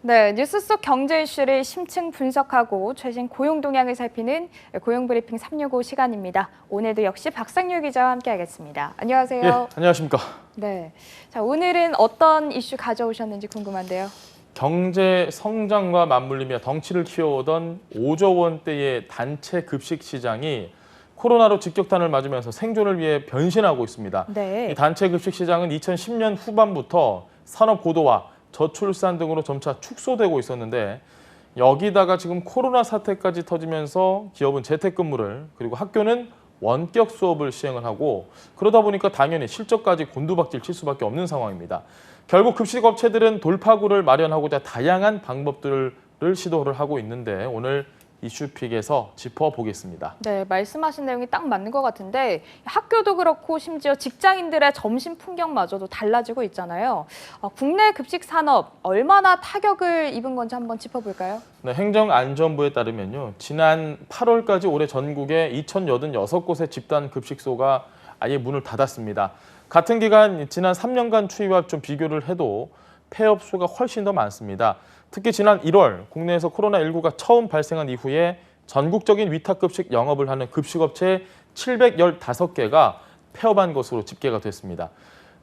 네, 뉴스 속 경제 이슈를 심층 분석하고 최신 고용 동향을 살피는 고용브리핑 365 시간입니다. 오늘도 역시 박상률 기자와 함께하겠습니다. 안녕하세요. 예, 안녕하십니까. 네, 자 오늘은 어떤 이슈 가져오셨는지 궁금한데요. 경제 성장과 맞물리며 덩치를 키워오던 5조 원대의 단체 급식 시장이 코로나로 직격탄을 맞으면서 생존을 위해 변신하고 있습니다. 네. 이 단체 급식 시장은 2010년 후반부터 산업 고도화, 저출산 등으로 점차 축소되고 있었는데 여기다가 지금 코로나 사태까지 터지면서 기업은 재택근무를 그리고 학교는 원격 수업을 시행을 하고 그러다 보니까 당연히 실적까지 곤두박질 칠 수밖에 없는 상황입니다. 결국 급식업체들은 돌파구를 마련하고자 다양한 방법들을 시도를 하고 있는데 오늘 이슈픽에서 짚어보겠습니다. 네, 말씀하신 내용이 딱 맞는 것 같은데 학교도 그렇고 심지어 직장인들의 점심 풍경마저도 달라지고 있잖아요. 국내 급식 산업 얼마나 타격을 입은 건지 한번 짚어볼까요? 네, 행정안전부에 따르면요. 지난 8월까지 올해 전국에 2,086곳의 집단 급식소가 아예 문을 닫았습니다. 같은 기간 지난 3년간 추이와 좀 비교를 해도 폐업 수가 훨씬 더 많습니다. 특히 지난 1월 국내에서 코로나19가 처음 발생한 이후에 전국적인 위탁급식 영업을 하는 급식업체 715개가 폐업한 것으로 집계가 됐습니다.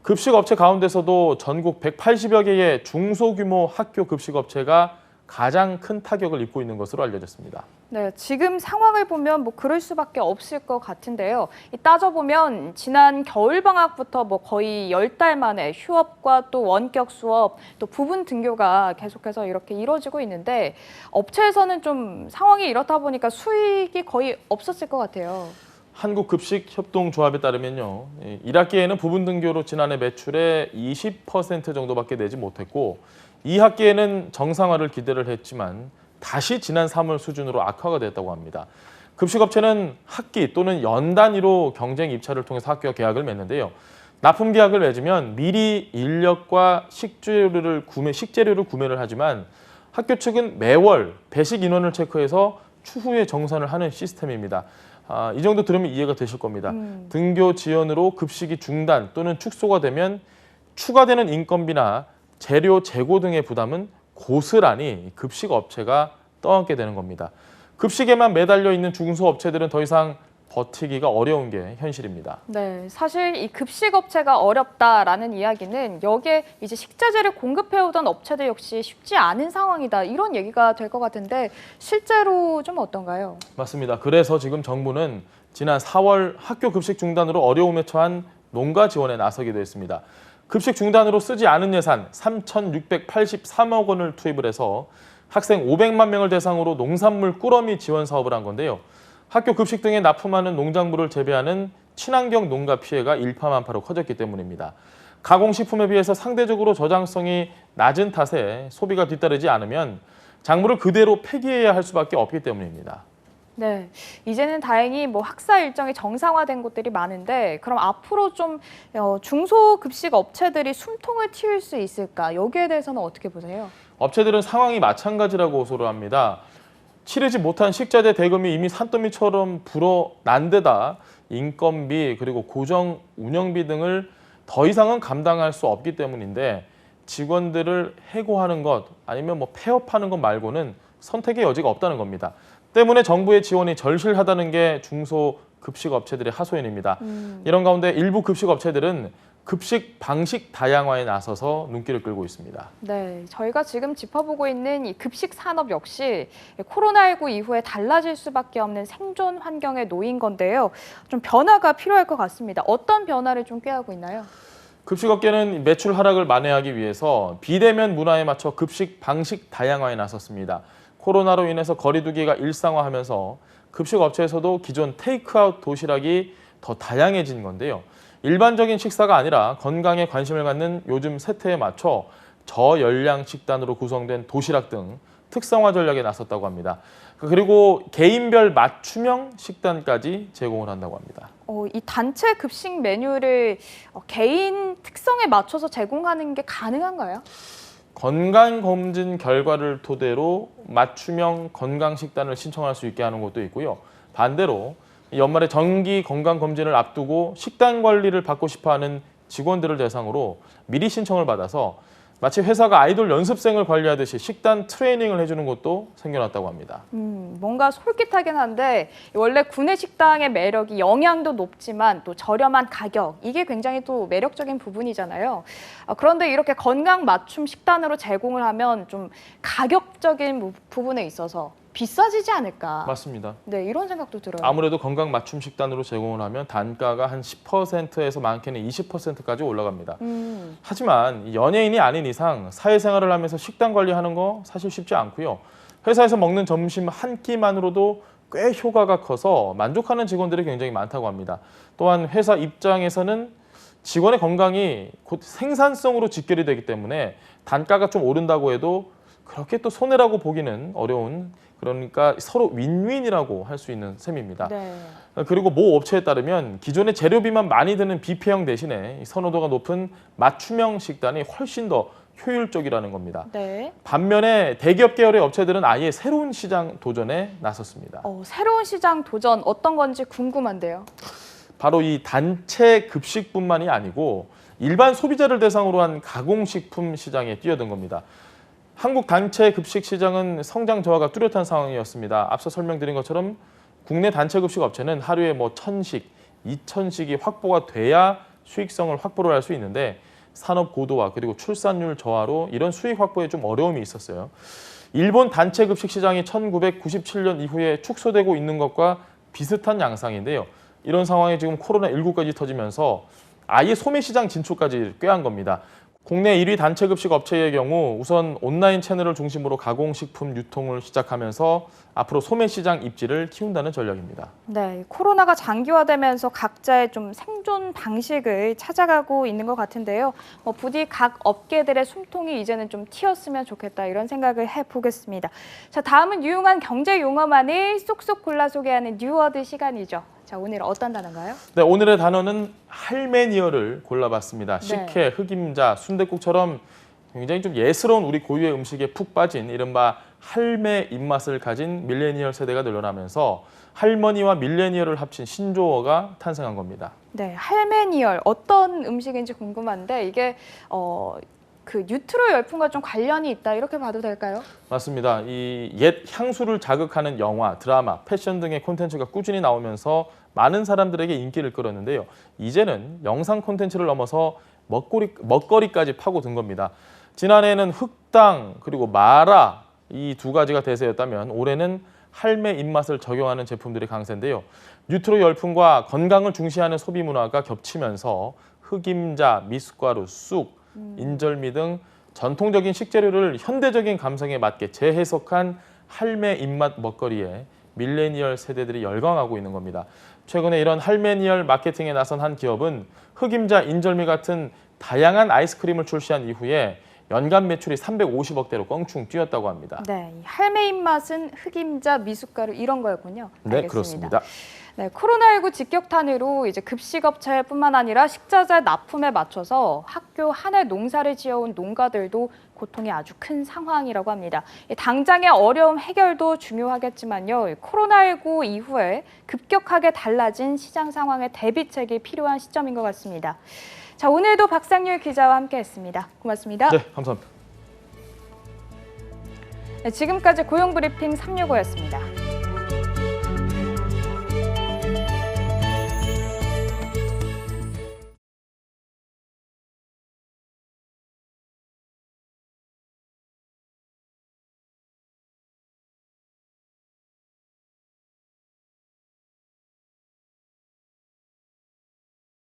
급식업체 가운데서도 전국 180여 개의 중소규모 학교 급식업체가 가장 큰 타격을 입고 있는 것으로 알려졌습니다. 네, 지금 상황을 보면 뭐 그럴 수밖에 없을 것 같은데요. 따져보면 지난 겨울방학부터 뭐 거의 10달 만에 휴업과 또 원격 수업, 또 부분 등교가 계속해서 이렇게 이루어지고 있는데 업체에서는 좀 상황이 이렇다 보니까 수익이 거의 없었을 것 같아요. 한국급식협동조합에 따르면요. 1학기에는 부분 등교로 지난해 매출의 20% 정도밖에 내지 못했고 2학기에는 정상화를 기대를 했지만 다시 지난 3월 수준으로 악화가 됐다고 합니다. 급식업체는 학기 또는 연 단위로 경쟁 입찰을 통해서 학교와 계약을 맺는데요. 납품 계약을 맺으면 미리 인력과 식재료를 구매를 하지만 학교 측은 매월 배식 인원을 체크해서 추후에 정산을 하는 시스템입니다. 이 정도 들으면 이해가 되실 겁니다. 등교 지연으로 급식이 중단 또는 축소가 되면 추가되는 인건비나 재료 재고 등의 부담은 고스란히 급식업체가 떠안게 되는 겁니다. 급식에만 매달려 있는 중소업체들은 더 이상 버티기가 어려운 게 현실입니다. 네, 사실 이 급식업체가 어렵다라는 이야기는 여기에 이제 식자재를 공급해오던 업체들 역시 쉽지 않은 상황이다 이런 얘기가 될 것 같은데 실제로 좀 어떤가요? 맞습니다. 그래서 지금 정부는 지난 4월 학교 급식 중단으로 어려움에 처한 농가 지원에 나서기도 했습니다. 급식 중단으로 쓰지 않은 예산 3,683억 원을 투입을 해서 학생 500만 명을 대상으로 농산물 꾸러미 지원 사업을 한 건데요. 학교 급식 등에 납품하는 농작물을 재배하는 친환경 농가 피해가 일파만파로 커졌기 때문입니다. 가공식품에 비해서 상대적으로 저장성이 낮은 탓에 소비가 뒤따르지 않으면 작물을 그대로 폐기해야 할 수밖에 없기 때문입니다. 네, 이제는 다행히 뭐 학사 일정이 정상화된 곳들이 많은데 그럼 앞으로 좀 중소급식 업체들이 숨통을 틔울 수 있을까? 여기에 대해서는 어떻게 보세요? 업체들은 상황이 마찬가지라고 호소를 합니다. 치르지 못한 식자재 대금이 이미 산더미처럼 불어난 데다 인건비 그리고 고정 운영비 등을 더 이상은 감당할 수 없기 때문인데 직원들을 해고하는 것 아니면 뭐 폐업하는 것 말고는 선택의 여지가 없다는 겁니다. 때문에 정부의 지원이 절실하다는 게 중소급식업체들의 하소연입니다. 이런 가운데 일부 급식업체들은 급식 방식 다양화에 나서서 눈길을 끌고 있습니다. 네, 저희가 지금 짚어보고 있는 이 급식 산업 역시 코로나19 이후에 달라질 수밖에 없는 생존 환경에 놓인 건데요. 좀 변화가 필요할 것 같습니다. 어떤 변화를 좀 꾀하고 있나요? 급식업계는 매출 하락을 만회하기 위해서 비대면 문화에 맞춰 급식 방식 다양화에 나섰습니다. 코로나로 인해서 거리 두기가 일상화하면서 급식업체에서도 기존 테이크아웃 도시락이 더 다양해진 건데요. 일반적인 식사가 아니라 건강에 관심을 갖는 요즘 세태에 맞춰 저열량 식단으로 구성된 도시락 등 특성화 전략에 나섰다고 합니다. 그리고 개인별 맞춤형 식단까지 제공을 한다고 합니다. 이 단체 급식 메뉴를 개인 특성에 맞춰서 제공하는 게 가능한가요? 건강검진 결과를 토대로 맞춤형 건강식단을 신청할 수 있게 하는 것도 있고요. 반대로 연말에 정기 건강검진을 앞두고 식단 관리를 받고 싶어하는 직원들을 대상으로 미리 신청을 받아서 마치 회사가 아이돌 연습생을 관리하듯이 식단 트레이닝을 해주는 곳도 생겨났다고 합니다. 뭔가 솔깃하긴 한데 원래 구내 식당의 매력이 영양도 높지만 또 저렴한 가격, 이게 굉장히 또 매력적인 부분이잖아요. 그런데 이렇게 건강 맞춤 식단으로 제공을 하면 좀 가격적인 부분에 있어서 비싸지지 않을까. 맞습니다. 네, 이런 생각도 들어요. 아무래도 건강 맞춤 식단으로 제공을 하면 단가가 한 10%에서 많게는 20%까지 올라갑니다. 하지만 연예인이 아닌 이상 사회생활을 하면서 식단 관리하는 거 사실 쉽지 않고요. 회사에서 먹는 점심 한 끼만으로도 꽤 효과가 커서 만족하는 직원들이 굉장히 많다고 합니다. 또한 회사 입장에서는 직원의 건강이 곧 생산성으로 직결이 되기 때문에 단가가 좀 오른다고 해도 그렇게 또 손해라고 보기는 어려운, 그러니까 서로 윈윈이라고 할 수 있는 셈입니다. 네. 그리고 모 업체에 따르면 기존의 재료비만 많이 드는 뷔페형 대신에 선호도가 높은 맞춤형 식단이 훨씬 더 효율적이라는 겁니다. 네. 반면에 대기업 계열의 업체들은 아예 새로운 시장 도전에 나섰습니다. 새로운 시장 도전 어떤 건지 궁금한데요. 바로 이 단체 급식뿐만이 아니고 일반 소비자를 대상으로 한 가공식품 시장에 뛰어든 겁니다. 한국 단체 급식 시장은 성장 저하가 뚜렷한 상황이었습니다. 앞서 설명드린 것처럼 국내 단체 급식 업체는 하루에 1,000식, 2,000식이 확보가 돼야 수익성을 확보를 할 수 있는데 산업 고도화 그리고 출산율 저하로 이런 수익 확보에 좀 어려움이 있었어요. 일본 단체 급식 시장이 1997년 이후에 축소되고 있는 것과 비슷한 양상인데요. 이런 상황에 지금 코로나19까지 터지면서 아예 소매 시장 진출까지 꾀한 겁니다. 국내 1위 단체 급식 업체의 경우 우선 온라인 채널을 중심으로 가공식품 유통을 시작하면서 앞으로 소매 시장 입지를 키운다는 전략입니다. 네, 코로나가 장기화되면서 각자의 좀 생존 방식을 찾아가고 있는 것 같은데요. 부디 각 업계들의 숨통이 이제는 좀 튀었으면 좋겠다, 이런 생각을 해보겠습니다. 자, 다음은 유용한 경제 용어만을 쏙쏙 골라 소개하는 뉴워드 시간이죠. 자, 오늘 어떤 단어인가요? 네, 오늘의 단어는 할메니어를 골라봤습니다. 네. 식혜, 흑임자, 순댓국처럼 굉장히 좀 예스러운 우리 고유의 음식에 푹 빠진 이른바 할매 입맛을 가진 밀레니얼 세대가 늘어나면서 할머니와 밀레니얼을 합친 신조어가 탄생한 겁니다. 네, 할메니얼 어떤 음식인지 궁금한데 이게 그 뉴트로 열풍과 좀 관련이 있다, 이렇게 봐도 될까요? 맞습니다. 이 옛 향수를 자극하는 영화, 드라마, 패션 등의 콘텐츠가 꾸준히 나오면서 많은 사람들에게 인기를 끌었는데요. 이제는 영상 콘텐츠를 넘어서 먹거리까지 파고든 겁니다. 지난해에는 흑당 그리고 마라 이 두 가지가 대세였다면 올해는 할매 입맛을 적용하는 제품들이 강세인데요. 뉴트로 열풍과 건강을 중시하는 소비 문화가 겹치면서 흑임자, 미숫가루, 쑥, 인절미 등 전통적인 식재료를 현대적인 감성에 맞게 재해석한 할매 입맛 먹거리에 밀레니얼 세대들이 열광하고 있는 겁니다. 최근에 이런 할메니얼 마케팅에 나선 한 기업은 흑임자, 인절미 같은 다양한 아이스크림을 출시한 이후에 연간 매출이 350억대로 껑충 뛰었다고 합니다. 네, 이 할매 입맛은 흑임자, 미숫가루 이런 거였군요. 네, 알겠습니다. 그렇습니다. 네, 코로나19 직격탄으로 이제 급식업체뿐만 아니라 식자재 납품에 맞춰서 학교 한 해 농사를 지어온 농가들도 고통이 아주 큰 상황이라고 합니다. 당장의 어려움 해결도 중요하겠지만요, 코로나19 이후에 급격하게 달라진 시장 상황의 대비책이 필요한 시점인 것 같습니다. 자, 오늘도 박상률 기자와 함께했습니다. 고맙습니다. 네, 감사합니다. 네, 지금까지 고용브리핑 365였습니다.